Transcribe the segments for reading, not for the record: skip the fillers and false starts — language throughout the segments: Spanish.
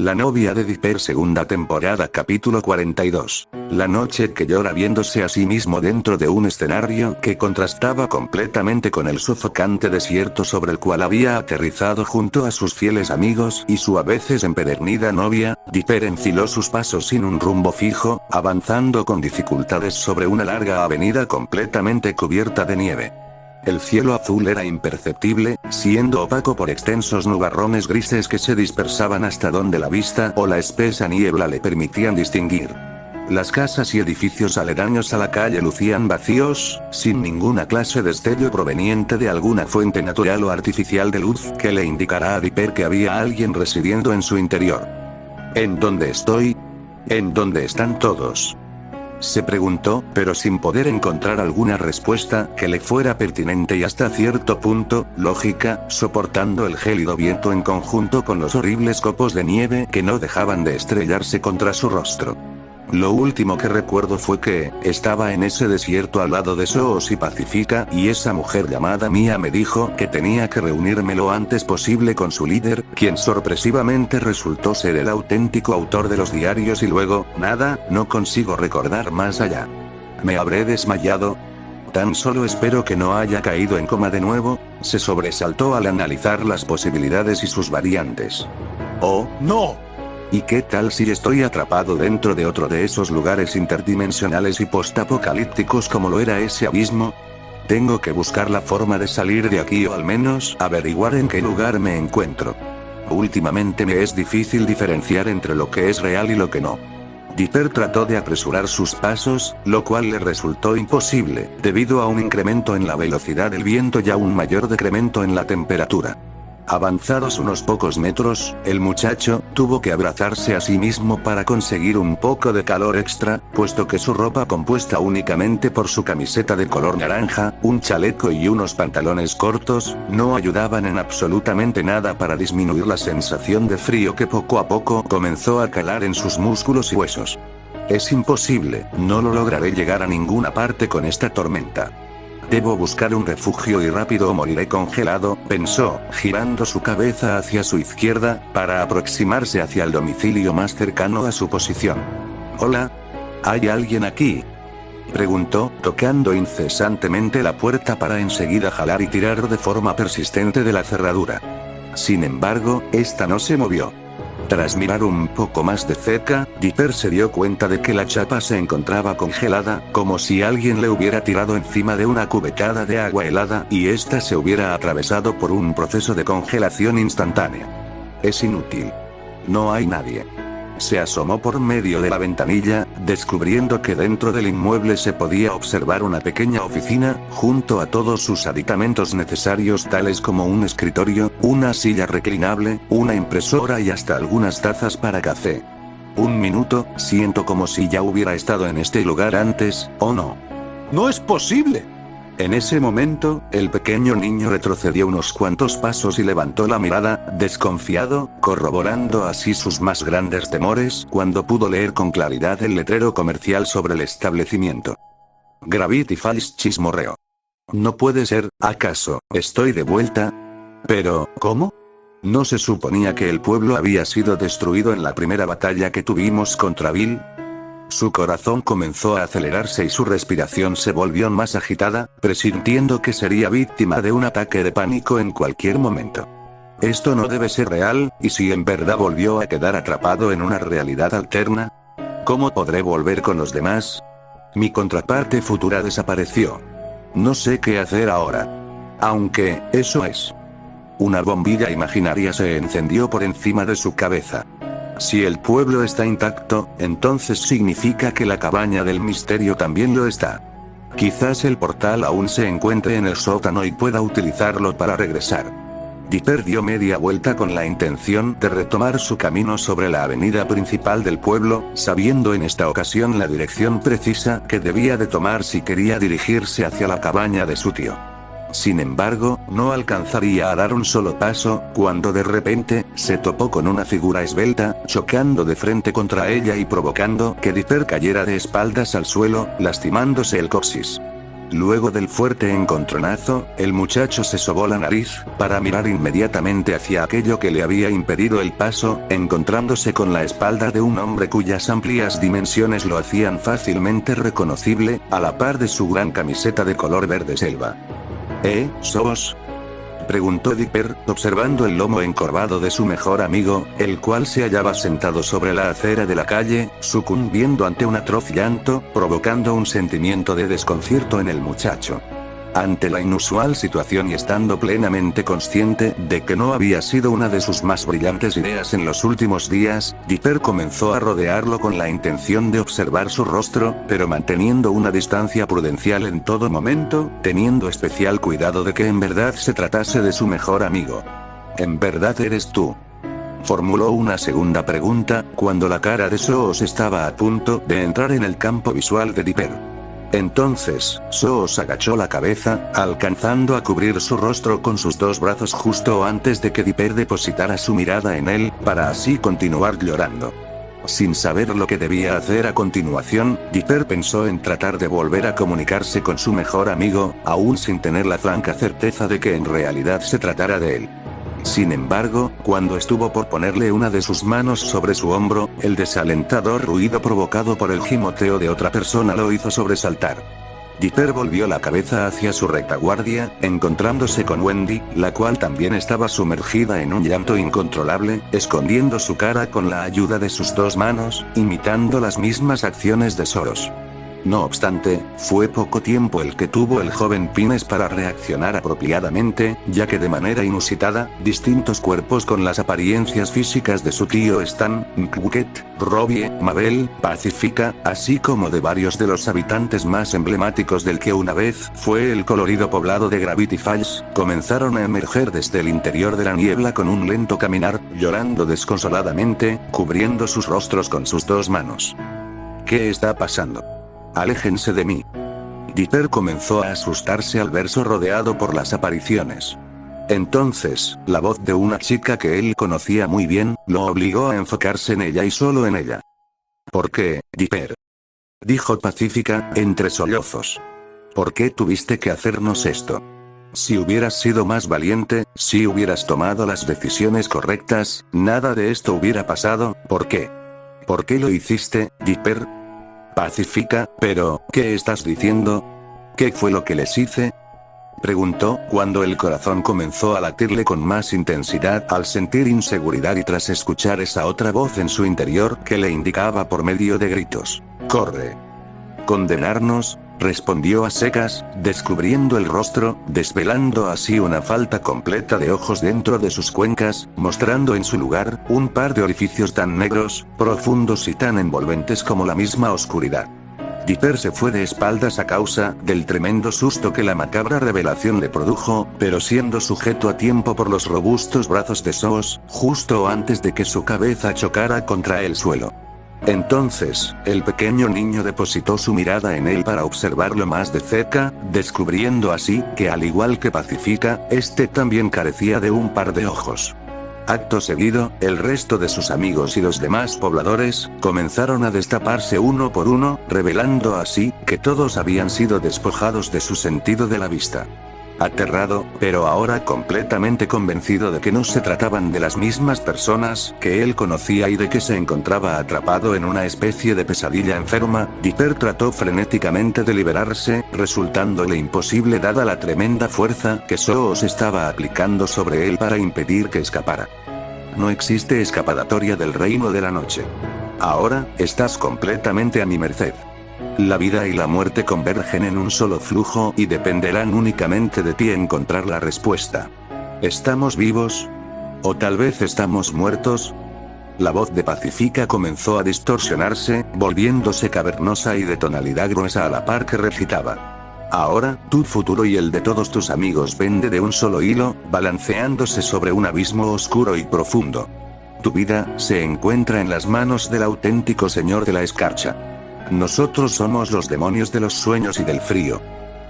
La novia de Dipper, segunda temporada, capítulo 42. La noche que llora viéndose a sí mismo dentro de un escenario que contrastaba completamente con el sofocante desierto sobre el cual había aterrizado junto a sus fieles amigos y su a veces empedernida novia. Dipper enfiló sus pasos sin un rumbo fijo, avanzando con dificultades sobre una larga avenida completamente cubierta de nieve. El cielo azul era imperceptible, siendo opaco por extensos nubarrones grises que se dispersaban hasta donde la vista o la espesa niebla le permitían distinguir. Las casas y edificios aledaños a la calle lucían vacíos, sin ninguna clase de destello proveniente de alguna fuente natural o artificial de luz que le indicara a Dipper que había alguien residiendo en su interior. ¿En dónde estoy? ¿En dónde están todos?, se preguntó, pero sin poder encontrar alguna respuesta que le fuera pertinente y hasta cierto punto lógica, soportando el gélido viento en conjunto con los horribles copos de nieve que no dejaban de estrellarse contra su rostro. Lo último que recuerdo fue que estaba en ese desierto al lado de Soos y Pacífica, y esa mujer llamada Mia me dijo que tenía que reunirme lo antes posible con su líder, quien sorpresivamente resultó ser el auténtico autor de los diarios, y luego, nada, no consigo recordar más allá. ¿Me habré desmayado? Tan solo espero que no haya caído en coma de nuevo. Se sobresaltó al analizar las posibilidades y sus variantes. ¡Oh, no! ¿Y qué tal si estoy atrapado dentro de otro de esos lugares interdimensionales y postapocalípticos como lo era ese abismo? Tengo que buscar la forma de salir de aquí, o al menos averiguar en qué lugar me encuentro. Últimamente me es difícil diferenciar entre lo que es real y lo que no. Dipper trató de apresurar sus pasos, lo cual le resultó imposible, debido a un incremento en la velocidad del viento y a un mayor decremento en la temperatura. Avanzados unos pocos metros, el muchacho tuvo que abrazarse a sí mismo para conseguir un poco de calor extra, puesto que su ropa, compuesta únicamente por su camiseta de color naranja, un chaleco y unos pantalones cortos, no ayudaban en absolutamente nada para disminuir la sensación de frío que poco a poco comenzó a calar en sus músculos y huesos. Es imposible, no lo lograré llegar a ninguna parte con esta tormenta. Debo buscar un refugio y rápido o moriré congelado, pensó, girando su cabeza hacia su izquierda, para aproximarse hacia el domicilio más cercano a su posición. «Hola. ¿Hay alguien aquí?», preguntó, tocando incesantemente la puerta para enseguida jalar y tirar de forma persistente de la cerradura. Sin embargo, esta no se movió. Tras mirar un poco más de cerca, Dipper se dio cuenta de que la chapa se encontraba congelada, como si alguien le hubiera tirado encima de una cubetada de agua helada y ésta se hubiera atravesado por un proceso de congelación instantánea. Es inútil. No hay nadie. Se asomó por medio de la ventanilla, descubriendo que dentro del inmueble se podía observar una pequeña oficina, junto a todos sus aditamentos necesarios tales como un escritorio, una silla reclinable, una impresora y hasta algunas tazas para café. Un minuto, siento como si ya hubiera estado en este lugar antes, ¿o no? ¡No es posible! En ese momento, el pequeño niño retrocedió unos cuantos pasos y levantó la mirada, desconfiado, corroborando así sus más grandes temores, cuando pudo leer con claridad el letrero comercial sobre el establecimiento. Gravity Falls, chismorreó. No puede ser, ¿acaso estoy de vuelta? Pero, ¿cómo? ¿No se suponía que el pueblo había sido destruido en la primera batalla que tuvimos contra Bill? Su corazón comenzó a acelerarse y su respiración se volvió más agitada, presintiendo que sería víctima de un ataque de pánico en cualquier momento. Esto no debe ser real, y si en verdad volvió a quedar atrapado en una realidad alterna, ¿cómo podré volver con los demás? Mi contraparte futura desapareció. No sé qué hacer ahora. Aunque, eso es. Una bombilla imaginaria se encendió por encima de su cabeza. Si el pueblo está intacto, entonces significa que la cabaña del misterio también lo está. Quizás el portal aún se encuentre en el sótano y pueda utilizarlo para regresar. Dipper dio media vuelta con la intención de retomar su camino sobre la avenida principal del pueblo, sabiendo en esta ocasión la dirección precisa que debía de tomar si quería dirigirse hacia la cabaña de su tío. Sin embargo, no alcanzaría a dar un solo paso, cuando de repente, se topó con una figura esbelta, chocando de frente contra ella y provocando que Dipper cayera de espaldas al suelo, lastimándose el coxis. Luego del fuerte encontronazo, el muchacho se sobó la nariz, para mirar inmediatamente hacia aquello que le había impedido el paso, encontrándose con la espalda de un hombre cuyas amplias dimensiones lo hacían fácilmente reconocible, a la par de su gran camiseta de color verde selva. ¿Sos? Preguntó Dipper, observando el lomo encorvado de su mejor amigo, el cual se hallaba sentado sobre la acera de la calle, sucumbiendo ante un atroz llanto, provocando un sentimiento de desconcierto en el muchacho. Ante la inusual situación y estando plenamente consciente de que no había sido una de sus más brillantes ideas en los últimos días, Dipper comenzó a rodearlo con la intención de observar su rostro, pero manteniendo una distancia prudencial en todo momento, teniendo especial cuidado de que en verdad se tratase de su mejor amigo. ¿En verdad eres tú?, formuló una segunda pregunta, cuando la cara de Soos estaba a punto de entrar en el campo visual de Dipper. Entonces, Soos agachó la cabeza, alcanzando a cubrir su rostro con sus dos brazos justo antes de que Dipper depositara su mirada en él, para así continuar llorando. Sin saber lo que debía hacer a continuación, Dipper pensó en tratar de volver a comunicarse con su mejor amigo, aún sin tener la franca certeza de que en realidad se tratara de él. Sin embargo, cuando estuvo por ponerle una de sus manos sobre su hombro, el desalentador ruido provocado por el gimoteo de otra persona lo hizo sobresaltar. Dipper volvió la cabeza hacia su retaguardia, encontrándose con Wendy, la cual también estaba sumergida en un llanto incontrolable, escondiendo su cara con la ayuda de sus dos manos, imitando las mismas acciones de Soos. No obstante, fue poco tiempo el que tuvo el joven Pines para reaccionar apropiadamente, ya que de manera inusitada, distintos cuerpos con las apariencias físicas de su tío Stan, Mkwket, Robbie, Mabel, Pacifica, así como de varios de los habitantes más emblemáticos del que una vez fue el colorido poblado de Gravity Falls, comenzaron a emerger desde el interior de la niebla con un lento caminar, llorando desconsoladamente, cubriendo sus rostros con sus dos manos. ¿Qué está pasando? Aléjense de mí. Dipper comenzó a asustarse al verse rodeado por las apariciones. Entonces, la voz de una chica que él conocía muy bien, lo obligó a enfocarse en ella y solo en ella. ¿Por qué, Dipper?, dijo Pacífica, entre sollozos. ¿Por qué tuviste que hacernos esto? Si hubieras sido más valiente, si hubieras tomado las decisiones correctas, nada de esto hubiera pasado. ¿Por qué? ¿Por qué lo hiciste, Dipper? Pacífica, pero, ¿qué estás diciendo? ¿Qué fue lo que les hice?, preguntó, cuando el corazón comenzó a latirle con más intensidad al sentir inseguridad y tras escuchar esa otra voz en su interior que le indicaba por medio de gritos: «¡Corre!». «¿Condenarnos?», respondió a secas, descubriendo el rostro, desvelando así una falta completa de ojos dentro de sus cuencas, mostrando en su lugar un par de orificios tan negros, profundos y tan envolventes como la misma oscuridad. Dipper se fue de espaldas a causa del tremendo susto que la macabra revelación le produjo, pero siendo sujeto a tiempo por los robustos brazos de Soos, justo antes de que su cabeza chocara contra el suelo. Entonces, el pequeño niño depositó su mirada en él para observarlo más de cerca, descubriendo así que al igual que Pacífica, este también carecía de un par de ojos. Acto seguido, el resto de sus amigos y los demás pobladores, comenzaron a destaparse uno por uno, revelando así que todos habían sido despojados de su sentido de la vista. Aterrado, pero ahora completamente convencido de que no se trataban de las mismas personas que él conocía y de que se encontraba atrapado en una especie de pesadilla enferma, Dipper trató frenéticamente de liberarse, resultándole imposible dada la tremenda fuerza que Soos estaba aplicando sobre él para impedir que escapara. No existe escapatoria del reino de la noche. Ahora, estás completamente a mi merced. La vida y la muerte convergen en un solo flujo y dependerán únicamente de ti encontrar la respuesta. ¿Estamos vivos? ¿O tal vez estamos muertos? La voz de Pacífica comenzó a distorsionarse, volviéndose cavernosa y de tonalidad gruesa a la par que recitaba. Ahora, tu futuro y el de todos tus amigos pende de un solo hilo, balanceándose sobre un abismo oscuro y profundo. Tu vida se encuentra en las manos del auténtico Señor de la Escarcha. Nosotros somos los demonios de los sueños y del frío.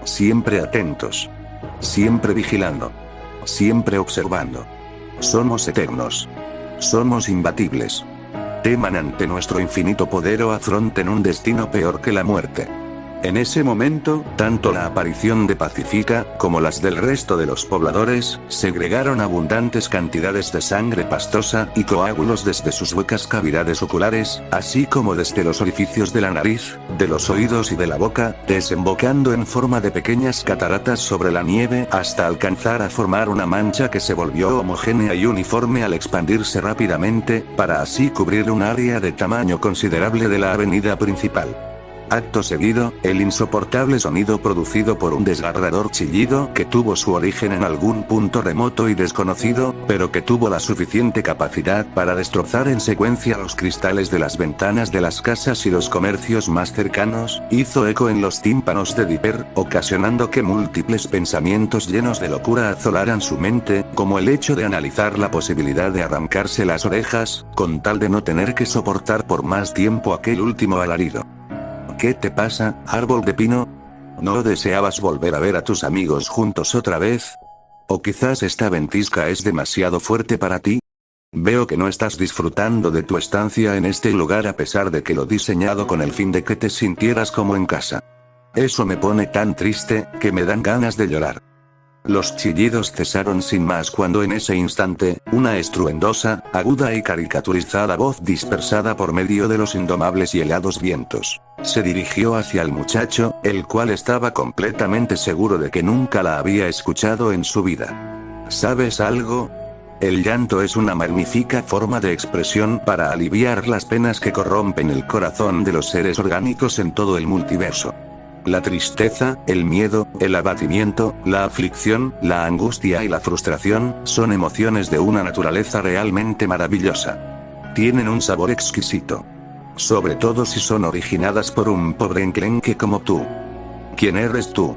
Siempre atentos. Siempre vigilando. Siempre observando. Somos eternos. Somos imbatibles. Teman ante nuestro infinito poder o afronten un destino peor que la muerte. En ese momento, tanto la aparición de Pacífica, como las del resto de los pobladores, segregaron abundantes cantidades de sangre pastosa y coágulos desde sus huecas cavidades oculares, así como desde los orificios de la nariz, de los oídos y de la boca, desembocando en forma de pequeñas cataratas sobre la nieve hasta alcanzar a formar una mancha que se volvió homogénea y uniforme al expandirse rápidamente, para así cubrir un área de tamaño considerable de la avenida principal. Acto seguido, el insoportable sonido producido por un desgarrador chillido que tuvo su origen en algún punto remoto y desconocido, pero que tuvo la suficiente capacidad para destrozar en secuencia los cristales de las ventanas de las casas y los comercios más cercanos, hizo eco en los tímpanos de Dipper, ocasionando que múltiples pensamientos llenos de locura azolaran su mente, como el hecho de analizar la posibilidad de arrancarse las orejas, con tal de no tener que soportar por más tiempo aquel último alarido. ¿Qué te pasa, árbol de pino? ¿No deseabas volver a ver a tus amigos juntos otra vez? ¿O quizás esta ventisca es demasiado fuerte para ti? Veo que no estás disfrutando de tu estancia en este lugar a pesar de que lo diseñado con el fin de que te sintieras como en casa. Eso me pone tan triste, que me dan ganas de llorar. Los chillidos cesaron sin más cuando en ese instante, una estruendosa, aguda y caricaturizada voz dispersada por medio de los indomables y helados vientos, se dirigió hacia el muchacho, el cual estaba completamente seguro de que nunca la había escuchado en su vida. ¿Sabes algo? El llanto es una magnífica forma de expresión para aliviar las penas que corrompen el corazón de los seres orgánicos en todo el multiverso. La tristeza, el miedo, el abatimiento, la aflicción, la angustia y la frustración, son emociones de una naturaleza realmente maravillosa. Tienen un sabor exquisito. Sobre todo si son originadas por un pobre enclenque como tú. ¿Quién eres tú?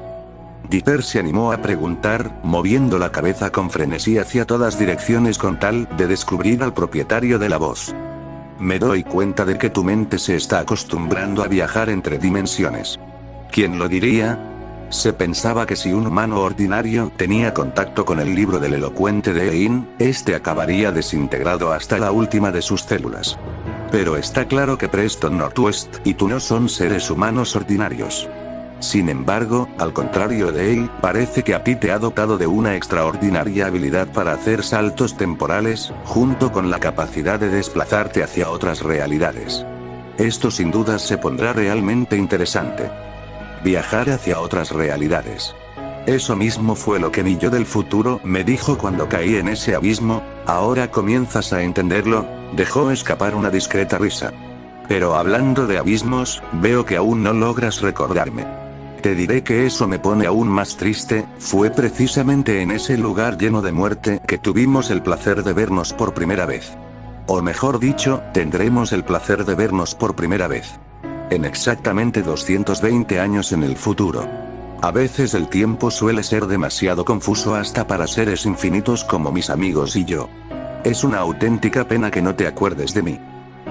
Dipper se animó a preguntar, moviendo la cabeza con frenesí hacia todas direcciones con tal de descubrir al propietario de la voz. Me doy cuenta de que tu mente se está acostumbrando a viajar entre dimensiones. ¿Quién lo diría? Se pensaba que si un humano ordinario tenía contacto con el libro del elocuente de Ein, este acabaría desintegrado hasta la última de sus células. Pero está claro que Preston Northwest y tú no son seres humanos ordinarios. Sin embargo, al contrario de él, parece que a ti te ha dotado de una extraordinaria habilidad para hacer saltos temporales, junto con la capacidad de desplazarte hacia otras realidades. Esto sin duda se pondrá realmente interesante. Viajar hacia otras realidades. Eso mismo fue lo que mi yo del futuro me dijo cuando caí en ese abismo. Ahora comienzas a entenderlo. Dejó escapar una discreta risa. Pero hablando de abismos, veo que aún no logras recordarme. Te diré que eso me pone aún más triste. Fue precisamente en ese lugar lleno de muerte que tuvimos el placer de vernos por primera vez. O mejor dicho, tendremos el placer de vernos por primera vez. En exactamente 220 años en el futuro. A veces el tiempo suele ser demasiado confuso hasta para seres infinitos como mis amigos y yo. Es una auténtica pena que no te acuerdes de mí.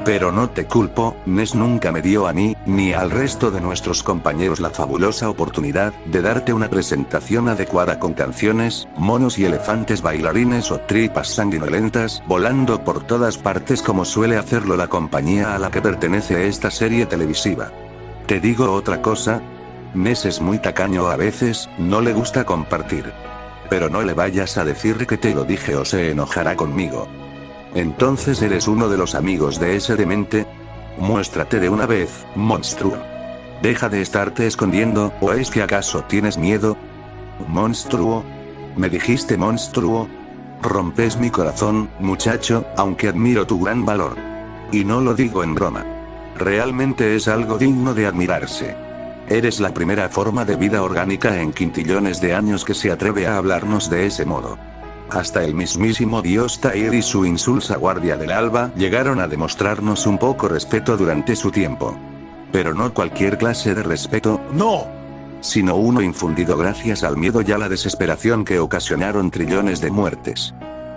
Pero no te culpo, Ness nunca me dio a mí, ni al resto de nuestros compañeros la fabulosa oportunidad de darte una presentación adecuada con canciones, monos y elefantes bailarines o tripas sanguinolentas volando por todas partes como suele hacerlo la compañía a la que pertenece esta serie televisiva. Te digo otra cosa. Ness es muy tacaño a veces, no le gusta compartir. Pero no le vayas a decir que te lo dije o se enojará conmigo. Entonces eres uno de los amigos de ese demente. Muéstrate de una vez, monstruo. Deja de estarte escondiendo, ¿o es que acaso tienes miedo? ¿Monstruo? ¿Me dijiste monstruo? Rompes mi corazón, muchacho, aunque admiro tu gran valor. Y no lo digo en broma. Realmente es algo digno de admirarse. Eres la primera forma de vida orgánica en quintillones de años que se atreve a hablarnos de ese modo. Hasta el mismísimo dios Tyr y su insulsa Guardia del Alba llegaron a demostrarnos un poco respeto durante su tiempo. Pero no cualquier clase de respeto, ¡no!, sino uno infundido gracias al miedo y a la desesperación que ocasionaron trillones de muertes.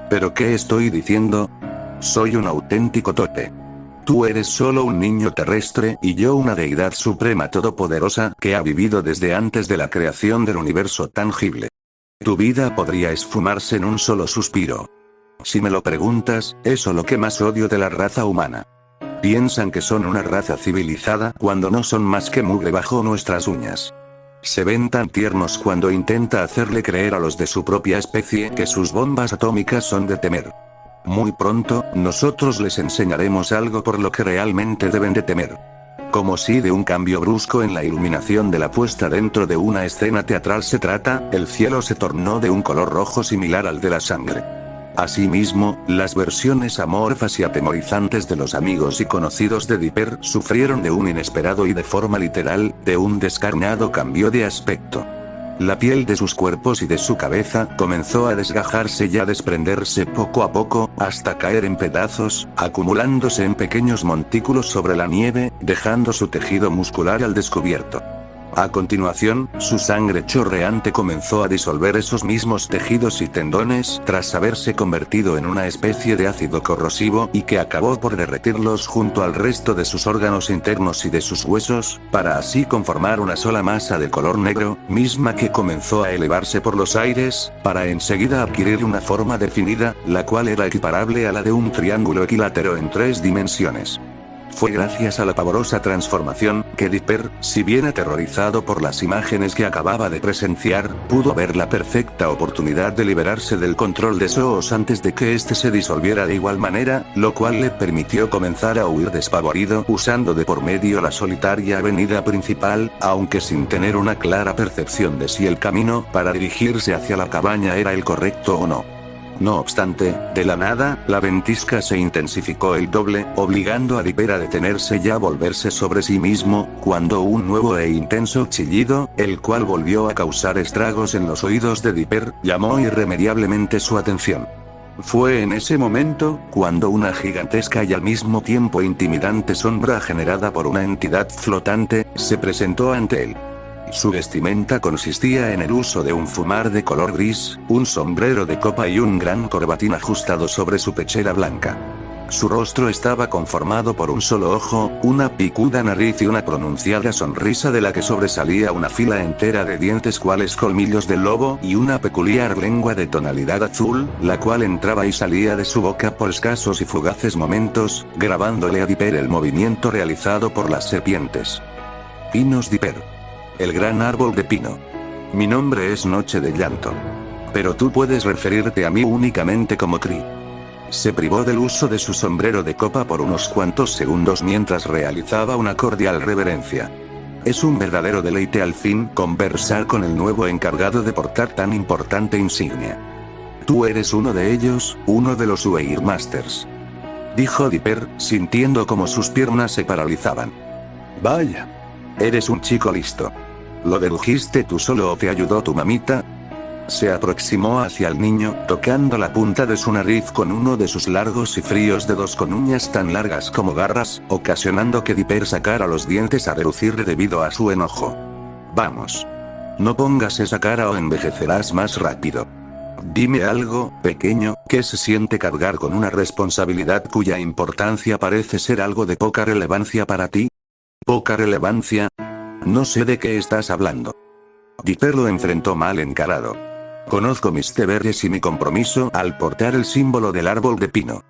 ¿Pero qué estoy diciendo? Soy un auténtico tope. Tú eres solo un niño terrestre y yo una deidad suprema todopoderosa que ha vivido desde antes de la creación del universo tangible. Tu vida podría esfumarse en un solo suspiro. Si me lo preguntas, eso es lo que más odio de la raza humana. Piensan que son una raza civilizada cuando no son más que mugre bajo nuestras uñas. Se ven tan tiernos cuando intenta hacerle creer a los de su propia especie que sus bombas atómicas son de temer. Muy pronto, nosotros les enseñaremos algo por lo que realmente deben de temer. Como si de un cambio brusco en la iluminación de la puesta dentro de una escena teatral se trata, el cielo se tornó de un color rojo similar al de la sangre. Asimismo, las versiones amorfas y atemorizantes de los amigos y conocidos de Dipper sufrieron de un inesperado y de forma literal, de un descarnado cambio de aspecto. La piel de sus cuerpos y de su cabeza comenzó a desgajarse y a desprenderse poco a poco, hasta caer en pedazos, acumulándose en pequeños montículos sobre la nieve, dejando su tejido muscular al descubierto. A continuación, su sangre chorreante comenzó a disolver esos mismos tejidos y tendones tras haberse convertido en una especie de ácido corrosivo y que acabó por derretirlos junto al resto de sus órganos internos y de sus huesos, para así conformar una sola masa de color negro, misma que comenzó a elevarse por los aires, para enseguida adquirir una forma definida, la cual era equiparable a la de un triángulo equilátero en 3 dimensiones. Fue gracias a la pavorosa transformación, que Dipper, si bien aterrorizado por las imágenes que acababa de presenciar, pudo ver la perfecta oportunidad de liberarse del control de Soos antes de que éste se disolviera de igual manera, lo cual le permitió comenzar a huir despavorido usando de por medio la solitaria avenida principal, aunque sin tener una clara percepción de si el camino para dirigirse hacia la cabaña era el correcto o no. No obstante, de la nada, la ventisca se intensificó el doble, obligando a Dipper a detenerse y a volverse sobre sí mismo, cuando un nuevo e intenso chillido, el cual volvió a causar estragos en los oídos de Dipper, llamó irremediablemente su atención. Fue en ese momento, cuando una gigantesca y al mismo tiempo intimidante sombra generada por una entidad flotante, se presentó ante él. Su vestimenta consistía en el uso de un fumar de color gris, un sombrero de copa y un gran corbatín ajustado sobre su pechera blanca. Su rostro estaba conformado por un solo ojo, una picuda nariz y una pronunciada sonrisa de la que sobresalía una fila entera de dientes cuales colmillos de lobo y una peculiar lengua de tonalidad azul, la cual entraba y salía de su boca por escasos y fugaces momentos, grabándole a Dipper el movimiento realizado por las serpientes. Pinos Dipper. El gran árbol de pino. Mi nombre es Noche de Llanto. Pero tú puedes referirte a mí únicamente como Cree. Se privó del uso de su sombrero de copa por unos cuantos segundos mientras realizaba una cordial reverencia. Es un verdadero deleite al fin conversar con el nuevo encargado de portar tan importante insignia. Tú eres uno de ellos, uno de los Weir Masters. Dijo Dipper, sintiendo como sus piernas se paralizaban. Vaya. Eres un chico listo. ¿Lo dedujiste tú solo o te ayudó tu mamita? Se aproximó hacia el niño, tocando la punta de su nariz con uno de sus largos y fríos dedos con uñas tan largas como garras, ocasionando que Dipper sacara los dientes a relucir debido a su enojo. Vamos. No pongas esa cara o envejecerás más rápido. Dime algo, pequeño, ¿qué se siente cargar con una responsabilidad cuya importancia parece ser algo de poca relevancia para ti? ¿Poca relevancia? No sé de qué estás hablando. Dipper lo enfrentó mal encarado. Conozco mis deberes y mi compromiso al portar el símbolo del árbol de pino.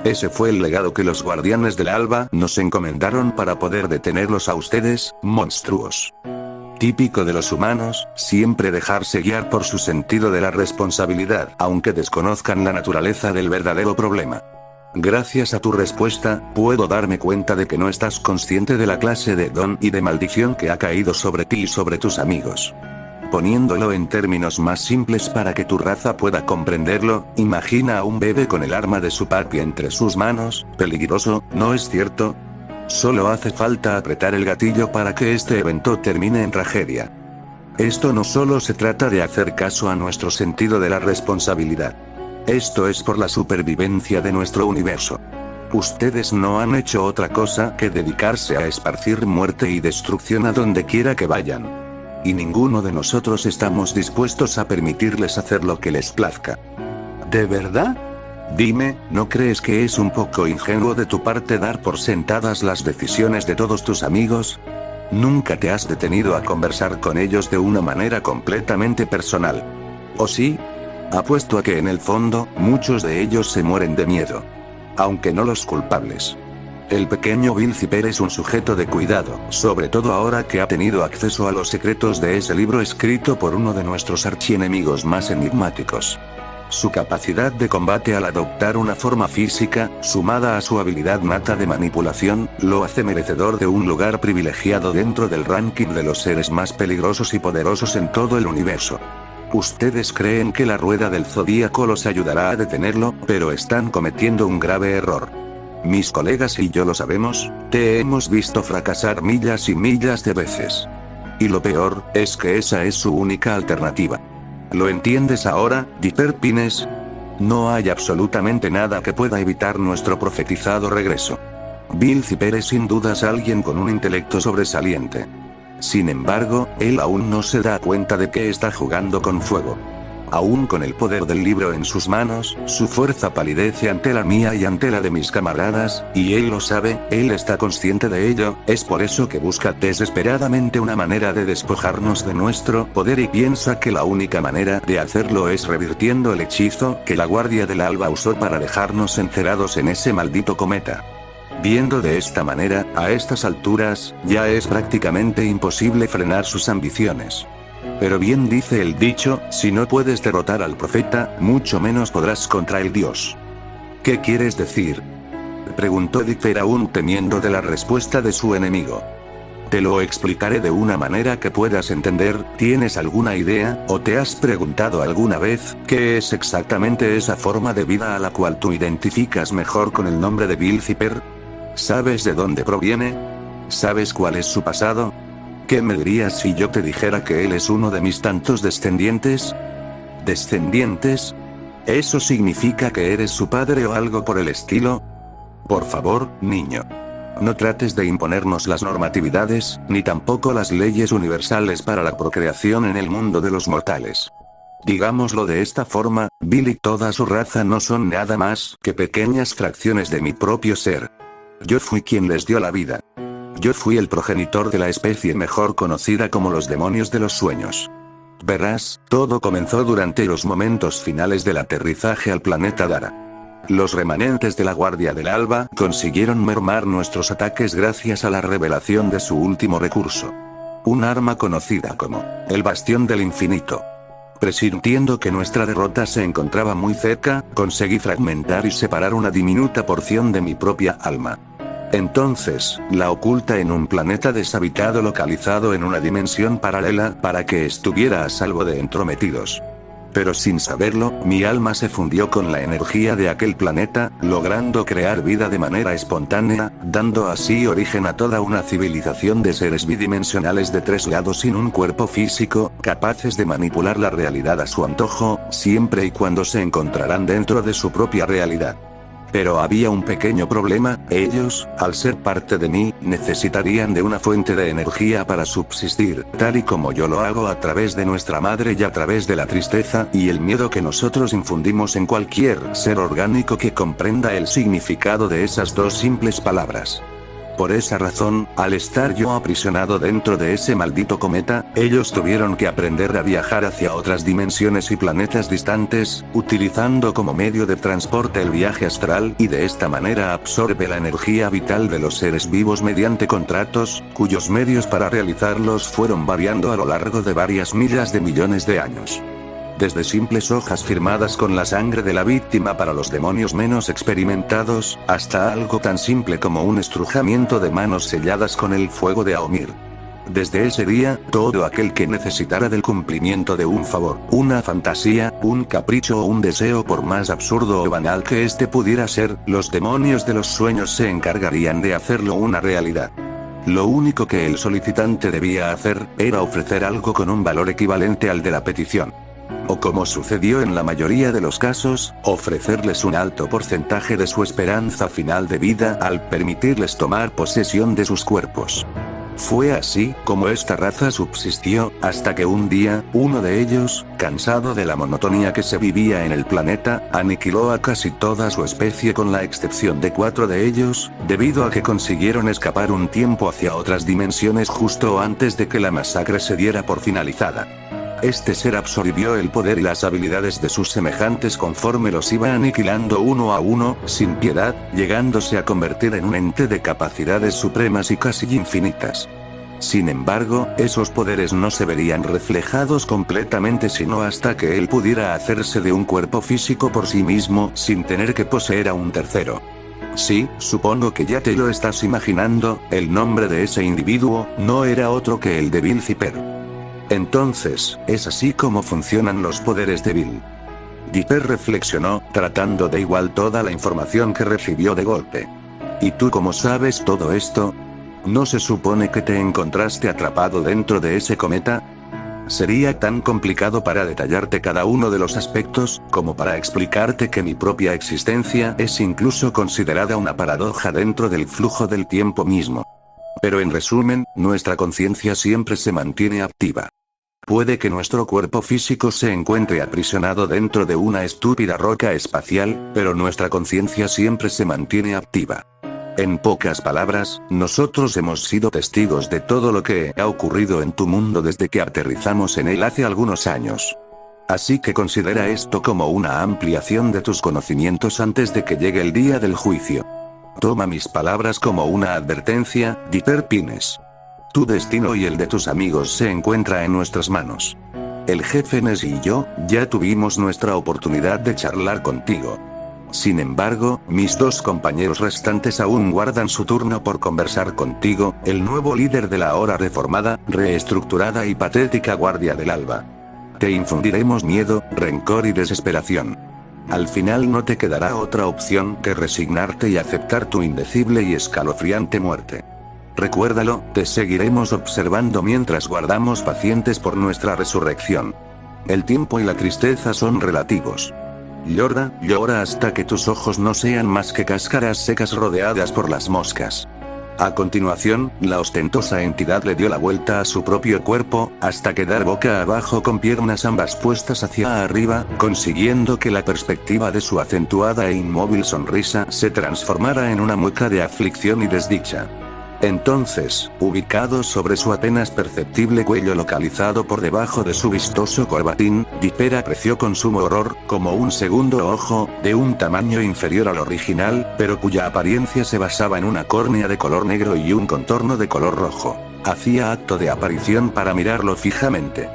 Ese fue el legado que los guardianes del alba nos encomendaron para poder detenerlos a ustedes, monstruos. Típico de los humanos, siempre dejarse guiar por su sentido de la responsabilidad, aunque desconozcan la naturaleza del verdadero problema. Gracias a tu respuesta, puedo darme cuenta de que no estás consciente de la clase de don y de maldición que ha caído sobre ti y sobre tus amigos. Poniéndolo en términos más simples para que tu raza pueda comprenderlo, imagina a un bebé con el arma de su papi entre sus manos, peligroso, ¿no es cierto? Solo hace falta apretar el gatillo para que este evento termine en tragedia. Esto no solo se trata de hacer caso a nuestro sentido de la responsabilidad. Esto es por la supervivencia de nuestro universo. Ustedes no han hecho otra cosa que dedicarse a esparcir muerte y destrucción a donde quiera que vayan. Y ninguno de nosotros estamos dispuestos a permitirles hacer lo que les plazca. ¿De verdad? Dime, ¿no crees que es un poco ingenuo de tu parte dar por sentadas las decisiones de todos tus amigos? Nunca te has detenido a conversar con ellos de una manera completamente personal. ¿O sí? Apuesto a que en el fondo, muchos de ellos se mueren de miedo. Aunque no los culpables. El pequeño Bill Zipper es un sujeto de cuidado, sobre todo ahora que ha tenido acceso a los secretos de ese libro escrito por uno de nuestros archienemigos más enigmáticos. Su capacidad de combate al adoptar una forma física, sumada a su habilidad nata de manipulación, lo hace merecedor de un lugar privilegiado dentro del ranking de los seres más peligrosos y poderosos en todo el universo. Ustedes creen que la rueda del zodíaco los ayudará a detenerlo, pero están cometiendo un grave error. Mis colegas y yo lo sabemos, te hemos visto fracasar millas y millas de veces. Y lo peor, es que esa es su única alternativa. ¿Lo entiendes ahora, Dipper Pines? No hay absolutamente nada que pueda evitar nuestro profetizado regreso. Bill Zipper es sin dudas alguien con un intelecto sobresaliente. Sin embargo, él aún no se da cuenta de que está jugando con fuego. Aún con el poder del libro en sus manos, su fuerza palidece ante la mía y ante la de mis camaradas, y él lo sabe, él está consciente de ello, es por eso que busca desesperadamente una manera de despojarnos de nuestro poder y piensa que la única manera de hacerlo es revirtiendo el hechizo que la Guardia del Alba usó para dejarnos encerrados en ese maldito cometa. Viendo de esta manera, a estas alturas, ya es prácticamente imposible frenar sus ambiciones. Pero bien dice el dicho, si no puedes derrotar al profeta, mucho menos podrás contra el dios. ¿Qué quieres decir?, preguntó Dipper aún temiendo de la respuesta de su enemigo. Te lo explicaré de una manera que puedas entender. ¿Tienes alguna idea, o te has preguntado alguna vez, qué es exactamente esa forma de vida a la cual tú identificas mejor con el nombre de Bill Zipper? ¿Sabes de dónde proviene? ¿Sabes cuál es su pasado? ¿Qué me dirías si yo te dijera que él es uno de mis tantos descendientes? ¿Descendientes? ¿Eso significa que eres su padre o algo por el estilo? Por favor, niño. No trates de imponernos las normatividades, ni tampoco las leyes universales para la procreación en el mundo de los mortales. Digámoslo de esta forma, Bill y toda su raza no son nada más que pequeñas fracciones de mi propio ser. Yo fui quien les dio la vida. Yo fui el progenitor de la especie mejor conocida como los demonios de los sueños. Verás, todo comenzó durante los momentos finales del aterrizaje al planeta Dara. Los remanentes de la Guardia del Alba consiguieron mermar nuestros ataques gracias a la revelación de su último recurso. Un arma conocida como el Bastión del Infinito. Presintiendo que nuestra derrota se encontraba muy cerca, conseguí fragmentar y separar una diminuta porción de mi propia alma. Entonces, la oculta en un planeta deshabitado localizado en una dimensión paralela para que estuviera a salvo de entrometidos. Pero sin saberlo, mi alma se fundió con la energía de aquel planeta, logrando crear vida de manera espontánea, dando así origen a toda una civilización de seres bidimensionales de 3 lados sin un cuerpo físico, capaces de manipular la realidad a su antojo, siempre y cuando se encontrarán dentro de su propia realidad. Pero había un pequeño problema, ellos, al ser parte de mí, necesitarían de una fuente de energía para subsistir, tal y como yo lo hago a través de nuestra madre y a través de la tristeza y el miedo que nosotros infundimos en cualquier ser orgánico que comprenda el significado de esas dos simples palabras. Por esa razón, al estar yo aprisionado dentro de ese maldito cometa, ellos tuvieron que aprender a viajar hacia otras dimensiones y planetas distantes, utilizando como medio de transporte el viaje astral, y de esta manera absorbe la energía vital de los seres vivos mediante contratos, cuyos medios para realizarlos fueron variando a lo largo de varias miles de millones de años. Desde simples hojas firmadas con la sangre de la víctima para los demonios menos experimentados, hasta algo tan simple como un estrujamiento de manos selladas con el fuego de Aomir. Desde ese día, todo aquel que necesitara del cumplimiento de un favor, una fantasía, un capricho o un deseo por más absurdo o banal que éste pudiera ser, los demonios de los sueños se encargarían de hacerlo una realidad. Lo único que el solicitante debía hacer, era ofrecer algo con un valor equivalente al de la petición. O como sucedió en la mayoría de los casos, ofrecerles un alto porcentaje de su esperanza final de vida al permitirles tomar posesión de sus cuerpos. Fue así como esta raza subsistió, hasta que un día, uno de ellos, cansado de la monotonía que se vivía en el planeta, aniquiló a casi toda su especie con la excepción de 4 de ellos, debido a que consiguieron escapar un tiempo hacia otras dimensiones justo antes de que la masacre se diera por finalizada. Este ser absorbió el poder y las habilidades de sus semejantes conforme los iba aniquilando uno a uno, sin piedad, llegándose a convertir en un ente de capacidades supremas y casi infinitas. Sin embargo, esos poderes no se verían reflejados completamente sino hasta que él pudiera hacerse de un cuerpo físico por sí mismo sin tener que poseer a un tercero. Sí, supongo que ya te lo estás imaginando, el nombre de ese individuo no era otro que el de Bill Cipher. Entonces, es así como funcionan los poderes de Bill. Dipper reflexionó, tratando de igual toda la información que recibió de golpe. ¿Y tú cómo sabes todo esto? ¿No se supone que te encontraste atrapado dentro de ese cometa? Sería tan complicado para detallarte cada uno de los aspectos, como para explicarte que mi propia existencia es incluso considerada una paradoja dentro del flujo del tiempo mismo. Pero en resumen, nuestra conciencia siempre se mantiene activa. Puede que nuestro cuerpo físico se encuentre aprisionado dentro de una estúpida roca espacial, pero nuestra conciencia siempre se mantiene activa. En pocas palabras, nosotros hemos sido testigos de todo lo que ha ocurrido en tu mundo desde que aterrizamos en él hace algunos años. Así que considera esto como una ampliación de tus conocimientos antes de que llegue el día del juicio. Toma mis palabras como una advertencia, Dipper Pines. Tu destino y el de tus amigos se encuentra en nuestras manos. El jefe Ness y yo, ya tuvimos nuestra oportunidad de charlar contigo. Sin embargo, mis dos compañeros restantes aún guardan su turno por conversar contigo, el nuevo líder de la ahora reformada, reestructurada y patética Guardia del Alba. Te infundiremos miedo, rencor y desesperación. Al final no te quedará otra opción que resignarte y aceptar tu indecible y escalofriante muerte. Recuérdalo, te seguiremos observando mientras guardamos pacientes por nuestra resurrección. El tiempo y la tristeza son relativos. Llora, llora hasta que tus ojos no sean más que cáscaras secas rodeadas por las moscas. A continuación, la ostentosa entidad le dio la vuelta a su propio cuerpo, hasta quedar boca abajo con piernas ambas puestas hacia arriba, consiguiendo que la perspectiva de su acentuada e inmóvil sonrisa se transformara en una mueca de aflicción y desdicha. Entonces, ubicado sobre su apenas perceptible cuello localizado por debajo de su vistoso corbatín, Dipper apreció con sumo horror, como un segundo ojo, de un tamaño inferior al original, pero cuya apariencia se basaba en una córnea de color negro y un contorno de color rojo. Hacía acto de aparición para mirarlo fijamente.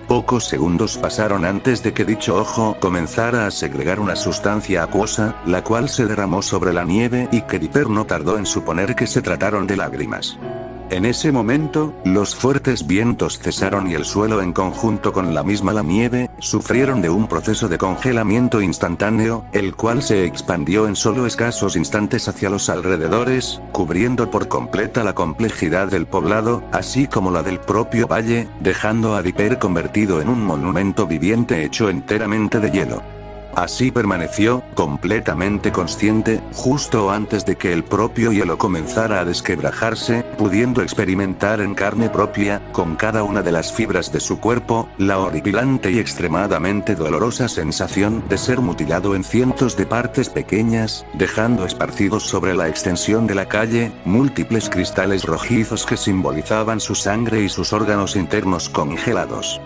Pocos segundos pasaron antes de que dicho ojo comenzara a segregar una sustancia acuosa, la cual se derramó sobre la nieve y que Dipper no tardó en suponer que se trataron de lágrimas. En ese momento, los fuertes vientos cesaron y el suelo en conjunto con la nieve, sufrieron de un proceso de congelamiento instantáneo, el cual se expandió en solo escasos instantes hacia los alrededores, cubriendo por completa la complejidad del poblado, así como la del propio valle, dejando a Dipper convertido en un monumento viviente hecho enteramente de hielo. Así permaneció, completamente consciente, justo antes de que el propio hielo comenzara a desquebrajarse, pudiendo experimentar en carne propia, con cada una de las fibras de su cuerpo, la horripilante y extremadamente dolorosa sensación de ser mutilado en cientos de partes pequeñas, dejando esparcidos sobre la extensión de la calle, múltiples cristales rojizos que simbolizaban su sangre y sus órganos internos congelados.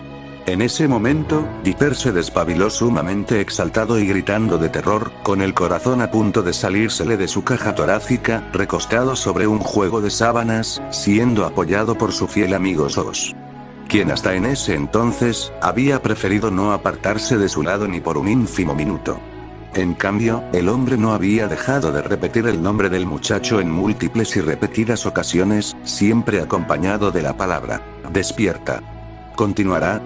En ese momento, Dipper se despabiló sumamente exaltado y gritando de terror, con el corazón a punto de salírsele de su caja torácica, recostado sobre un juego de sábanas, siendo apoyado por su fiel amigo Sos, quien hasta en ese entonces, había preferido no apartarse de su lado ni por un ínfimo minuto. En cambio, el hombre no había dejado de repetir el nombre del muchacho en múltiples y repetidas ocasiones, siempre acompañado de la palabra, despierta. Continuará,